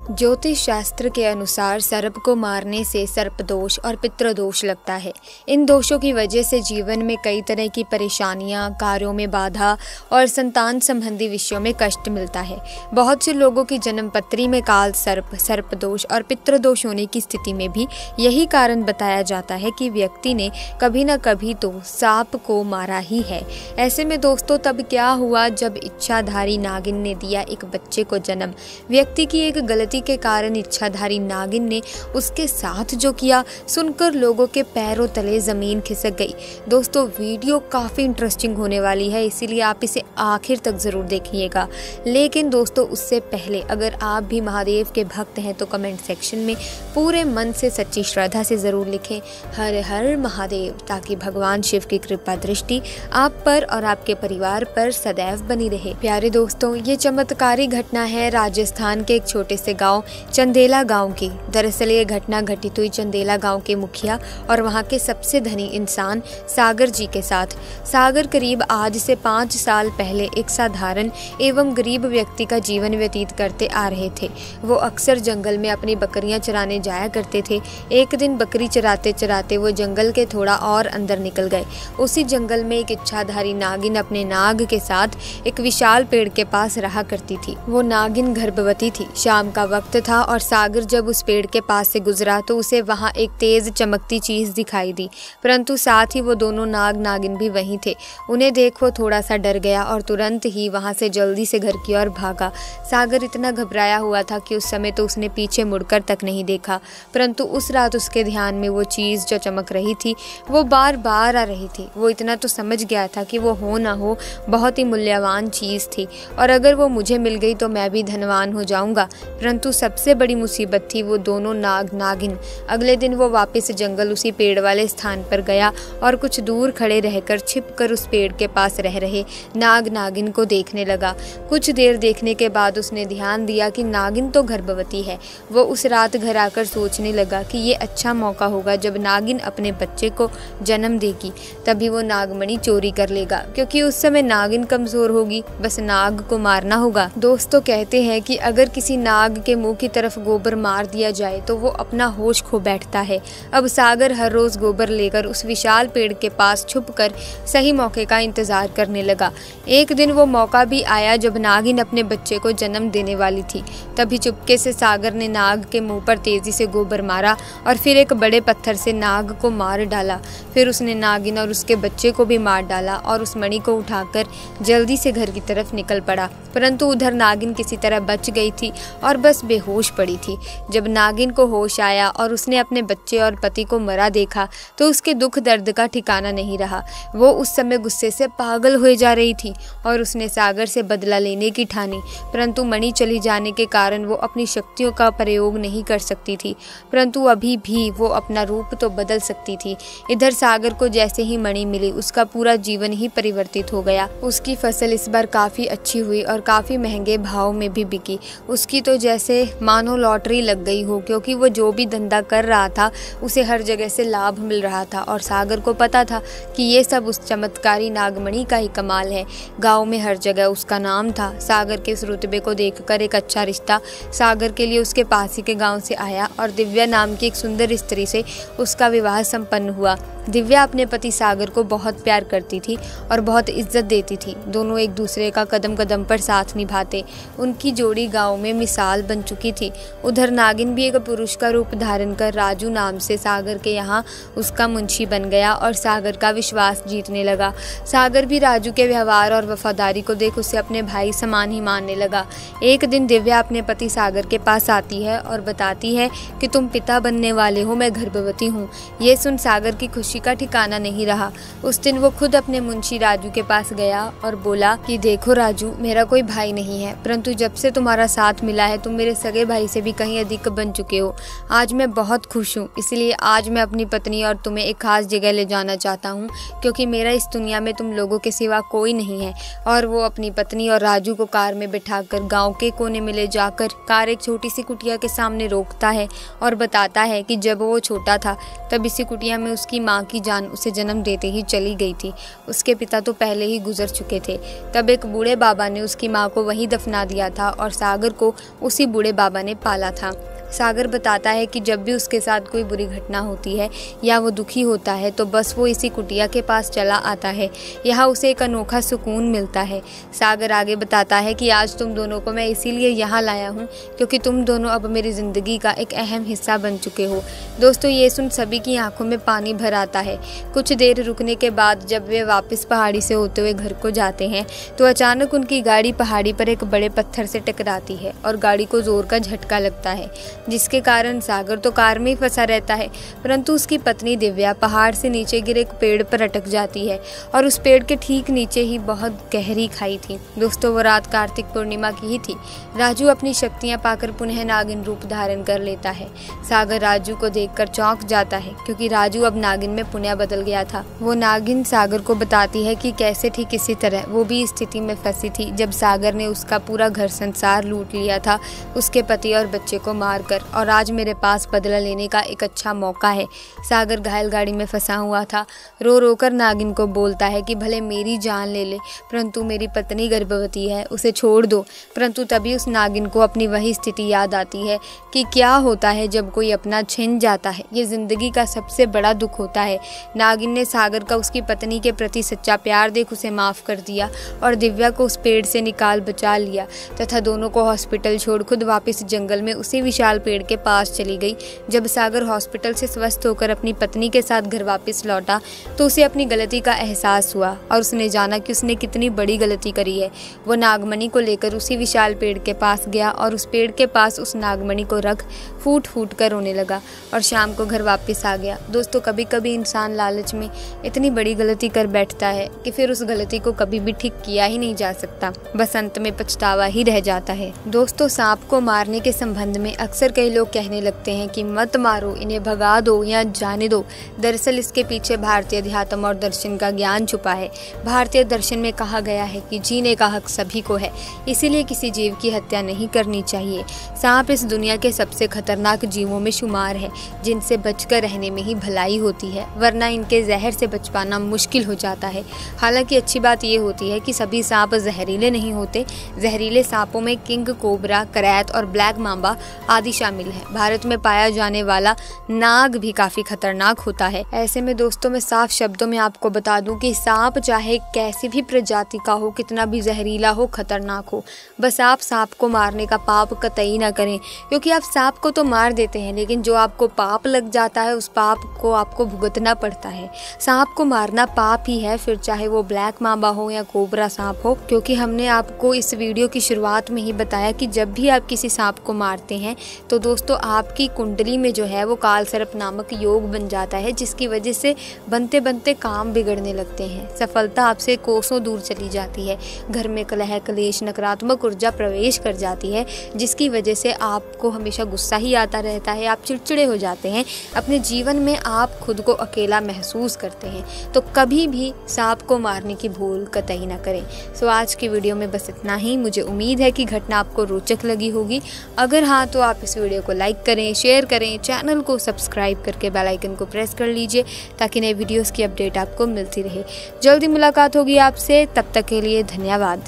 ज्योतिष शास्त्र के अनुसार सर्प को मारने से सर्पदोष और पितृदोष लगता है। इन दोषों की वजह से जीवन में कई तरह की परेशानियां, कार्यों में बाधा और संतान संबंधी विषयों में कष्ट मिलता है। बहुत से लोगों की जन्मपत्री में काल सर्प, सर्पदोष और पितृदोष होने की स्थिति में भी यही कारण बताया जाता है कि व्यक्ति ने कभी न कभी तो सांप को मारा ही है। ऐसे में दोस्तों तब क्या हुआ जब इच्छाधारी नागिन ने दिया एक बच्चे को जन्म। व्यक्ति की एक गलती के कारण इच्छाधारी नागिन ने उसके साथ जो किया सुनकर लोगों के पैरों तले जमीन खिसक गई। दोस्तों वीडियो काफ़ी इंटरेस्टिंग होने वाली है, इसीलिए आप इसे आखिर तक ज़रूर देखिएगा। लेकिन दोस्तों उससे पहले अगर आप भी महादेव के भक्त हैं तो कमेंट सेक्शन में पूरे मन से सच्ची श्रद्धा से ज़रूर लिखें हर हर महादेव, ताकि भगवान शिव की कृपा दृष्टि आप पर और आपके परिवार पर सदैव बनी रहे। प्यारे दोस्तों, ये चमत्कारी घटना है राजस्थान के एक छोटे से गांव चंदेला गांव की। दरअसल ये घटना घटित हुई चंदेला गांव के मुखिया और वहां के सबसे धनी इंसान सागर जी के साथ। सागर करीब आज से 5 साल पहले एक साधारण एवं गरीब व्यक्ति का जीवन व्यतीत करते आ रहे थे। वो अक्सर जंगल में अपनी बकरियां चराने जाया करते थे। एक दिन बकरी चराते चराते वो जंगल के थोड़ा और अंदर निकल गए। उसी जंगल में एक इच्छाधारी नागिन अपने नाग के साथ एक विशाल पेड़ के पास रहा करती थी। वो नागिन गर्भवती थी। शाम का वक्त था और सागर जब उस पेड़ के पास से गुजरा तो उसे वहां एक तेज चमकती चीज दिखाई दी, परंतु साथ ही वो दोनों नाग नागिन भी वहीं थे। उन्हें देख वो थोड़ा सा डर गया और तुरंत ही वहां से जल्दी से घर की ओर भागा। सागर इतना घबराया हुआ था कि उस समय तो उसने पीछे मुड़कर तक नहीं देखा, परंतु उस रात उसके ध्यान में वो चीज जो चमक रही थी वो बार बार आ रही थी। वो इतना तो समझ गया था कि वो हो ना हो बहुत ही मूल्यवान चीज थी और अगर वो मुझे मिल गई तो मैं भी धनवान हो जाऊंगा। परंतु सबसे बड़ी मुसीबत थी वो दोनों नाग नागिन। अगले दिन वो वापस जंगल उसी पेड़ वाले स्थान पर गया और कुछ दूर खड़े रहकर छिपकर उस पेड़ के पास रह रहे नाग नागिन को देखने लगा। कुछ देर देखने के बाद उसने ध्यान दिया कि नागिन तो गर्भवती है। वो उस रात घर आकर सोचने लगा कि ये अच्छा मौका होगा जब नागिन अपने बच्चे को जन्म देगी, तभी वो नागमणि चोरी कर लेगा, क्योंकि उस समय नागिन कमजोर होगी, बस नाग को मारना होगा। दोस्तों कहते हैं कि अगर किसी नाग के मुंह की तरफ गोबर मार दिया जाए तो वो अपना होश खो बैठता है। अब सागर हर रोज गोबर लेकर उस विशाल पेड़ के पास छुपकर सही मौके का इंतजार करने लगा। एक दिन वो मौका भी आया जब नागिन अपने बच्चे को जन्म देने वाली थी। तभी चुपके से सागर ने नाग के मुंह पर तेजी से गोबर मारा और फिर एक बड़े पत्थर से नाग को मार डाला। फिर उसने नागिन और उसके बच्चे को भी मार डाला और उस मणि को उठाकर जल्दी से घर की तरफ निकल पड़ा। परंतु उधर नागिन किसी तरह बच गई थी और बस बेहोश पड़ी थी। जब नागिन को होश आया और उसने अपने बच्चे और पति को मरा देखा तो उसके दुख दर्द का ठिकाना नहीं रहा। वो उस समय गुस्से से पागल हुए जा रही थी और उसने सागर से बदला लेने की ठानी, परंतु मणि चली जाने के कारण वो अपनी शक्तियों का प्रयोग नहीं कर सकती थी, परंतु अभी भी वो अपना रूप तो बदल सकती थी। इधर सागर को जैसे ही मणि मिली उसका पूरा जीवन ही परिवर्तित हो गया। उसकी फसल इस बार काफ़ी अच्छी हुई और काफ़ी महंगे भाव में भी बिकी। उसकी तो जैसे मानो लॉटरी लग गई हो, क्योंकि वो जो भी धंधा कर रहा था उसे हर जगह से लाभ मिल रहा था और सागर को पता था कि ये सब उस चमत्कारी नागमणि का ही कमाल है। गांव में हर जगह उसका नाम था। सागर के उस रुतबे को देखकर एक अच्छा रिश्ता सागर के लिए उसके पास ही के गांव से आया और दिव्या नाम की एक सुंदर स्त्री से उसका विवाह संपन्न हुआ। दिव्या अपने पति सागर को बहुत प्यार करती थी और बहुत इज्जत देती थी। दोनों एक दूसरे का कदम कदम पर साथ निभाते। उनकी जोड़ी गांव में मिसाल बन चुकी थी। उधर नागिन भी एक पुरुष का रूप धारण कर राजू नाम से सागर के यहाँ उसका मुंशी बन गया और सागर का विश्वास जीतने लगा। सागर भी राजू के व्यवहार और वफादारी को देख उसे अपने भाई समान ही मानने लगा। एक दिन दिव्या अपने पति सागर के पास आती है और बताती है कि तुम पिता बनने वाले हो, मैं गर्भवती हूँ। ये सुन सागर की खुशी का ठिकाना नहीं रहा। उस दिन वो खुद अपने मुंशी राजू के पास गया और बोला कि देखो राजू, मेरा कोई भाई नहीं है, परंतु जब से तुम्हारा साथ मिला है तुम मेरे सगे भाई से भी कहीं अधिक बन चुके हो। आज मैं बहुत खुश हूँ, इसलिए आज मैं अपनी पत्नी और तुम्हें एक खास जगह ले जाना चाहता हूँ, क्योंकि मेरा इस दुनिया में तुम लोगों के सिवा कोई नहीं है। और वो अपनी पत्नी और राजू को कार में बिठाकर गाँव के कोने में ले जाकर कार एक छोटी सी कुटिया के सामने रोकता है और बताता है कि जब वो छोटा था तब इसी कुटिया में उसकी माँ की जान उसे जन्म देते ही चली गई थी। उसके पिता तो पहले ही गुजर चुके थे। तब एक बूढ़े बाबा ने उसकी माँ को वहीं दफना दिया था और सागर को उसी बूढ़े बाबा ने पाला था। सागर बताता है कि जब भी उसके साथ कोई बुरी घटना होती है या वो दुखी होता है तो बस वो इसी कुटिया के पास चला आता है। यहाँ उसे एक अनोखा सुकून मिलता है। सागर आगे बताता है कि आज तुम दोनों को मैं इसीलिए यहाँ लाया हूँ क्योंकि तुम दोनों अब मेरी ज़िंदगी का एक अहम हिस्सा बन चुके हो। दोस्तों, ये सुन सभी की आंखों में पानी भर आता है। कुछ देर रुकने के बाद जब वे वापस पहाड़ी से होते हुए घर को जाते हैं तो अचानक उनकी गाड़ी पहाड़ी पर एक बड़े पत्थर से टकराती है और गाड़ी को जोर का झटका लगता है, जिसके कारण सागर तो कार में ही फंसा रहता है, परंतु उसकी पत्नी दिव्या पहाड़ से नीचे गिरे एक पेड़ पर अटक जाती है और उस पेड़ के ठीक नीचे ही बहुत गहरी खाई थी। दोस्तों, वो रात कार्तिक पूर्णिमा की ही थी। राजू अपनी शक्तियां पाकर पुनः नागिन रूप धारण कर लेता है। सागर राजू को देखकर चौंक जाता है क्योंकि राजू अब नागिन में पुनः बदल गया था। वो नागिन सागर को बताती है कि कैसे ठीक इसी तरह वो भी स्थिति में फंसी थी जब सागर ने उसका पूरा घर संसार लूट लिया था, उसके पति और बच्चे को मारकर, और आज मेरे पास बदला लेने का एक अच्छा मौका है। सागर घायल गाड़ी में फंसा हुआ था। रो रो कर नागिन को बोलता है कि भले मेरी जान ले ले, परंतु मेरी पत्नी गर्भवती है, उसे छोड़ दो। परंतु तभी उस नागिन को अपनी वही स्थिति याद आती है कि क्या होता है जब कोई अपना छिन जाता है। ये जिंदगी का सबसे बड़ा दुख होता है। नागिन ने सागर का उसकी पत्नी के प्रति सच्चा प्यार देख उसे माफ़ कर दिया और दिव्या को उस पेड़ से निकाल बचा लिया तथा दोनों को हॉस्पिटल छोड़ खुद वापस जंगल में उसी विशाल पेड़ के पास चली गई। जब सागर हॉस्पिटल से स्वस्थ होकर अपनी पत्नी के साथ घर वापस लौटा तो उसे अपनी गलती का एहसास हुआ और उसने जाना कि उसने कितनी बड़ी गलती करी है। वो नागमणि को लेकर उसी विशाल पेड़ के पास गया और उस पेड़ के पास उस नागमणि को रख फूट फूट कर रोने लगा और शाम को घर वापस आ गया। दोस्तों, कभी कभी इंसान लालच में इतनी बड़ी गलती कर बैठता है कि फिर उस गलती को कभी भी ठीक किया ही नहीं जा सकता, बस अंत में पछतावा ही रह जाता है। दोस्तों, सांप को मारने के संबंध में अक्सर कई लोग कहने लगते हैं कि मत मारो, इन्हें भगा दो या जाने दो। दरअसल इसके पीछे भारतीय अध्यात्म और दर्शन का ज्ञान छुपा है। भारतीय दर्शन में कहा गया है कि जीने का हक सभी को है, इसीलिए किसी जीव की हत्या नहीं करनी चाहिए। सांप इस दुनिया के सबसे खतरनाक जीवों में शुमार है, जिनसे बचकर रहने में ही भलाई होती है, वरना इनके जहर से बच पाना मुश्किल हो जाता है। हालांकि अच्छी बात यह होती है कि सभी सांप जहरीले नहीं होते। जहरीले सांपों में किंग कोबरा, करैत और ब्लैक मांबा आदि शामिल है। भारत में पाया जाने वाला नाग भी काफी खतरनाक होता है। ऐसे में दोस्तों, मैं साफ शब्दों में आपको बता दूं कि सांप चाहे कैसी भी प्रजाति का हो, कितना भी जहरीला हो, खतरनाक हो, बस आप सांप को मारने का पाप कतई ना करें, क्योंकि आप सांप को तो मार देते हैं लेकिन जो आपको पाप लग जाता है उस पाप को आपको भुगतना पड़ता है। सांप को मारना पाप ही है, फिर चाहे वो ब्लैक मांबा हो या कोबरा सांप हो, क्योंकि हमने आपको इस वीडियो की शुरुआत में ही बताया कि जब भी आप किसी सांप को मारते हैं तो दोस्तों आपकी कुंडली में जो है वो काल सर्प नामक योग बन जाता है, जिसकी वजह से बनते बनते काम बिगड़ने लगते हैं, सफलता आपसे कोसों दूर चली जाती है, घर में कलह कलेश नकारात्मक ऊर्जा प्रवेश कर जाती है, जिसकी वजह से आपको हमेशा गुस्सा ही आता रहता है, आप चिड़चिड़े हो जाते हैं, अपने जीवन में आप खुद को अकेला महसूस करते हैं। तो कभी भी सांप को मारने की भूल कतई ना करें। सो आज की वीडियो में बस इतना ही। मुझे उम्मीद है कि घटना आपको रोचक लगी होगी। अगर हाँ तो आप इस वीडियो को लाइक करें, शेयर करें, चैनल को सब्सक्राइब करके बेल आइकन को प्रेस कर लीजिए ताकि नए वीडियोस की अपडेट आपको मिलती रहे। जल्दी मुलाकात होगी आपसे, तब तक के लिए धन्यवाद।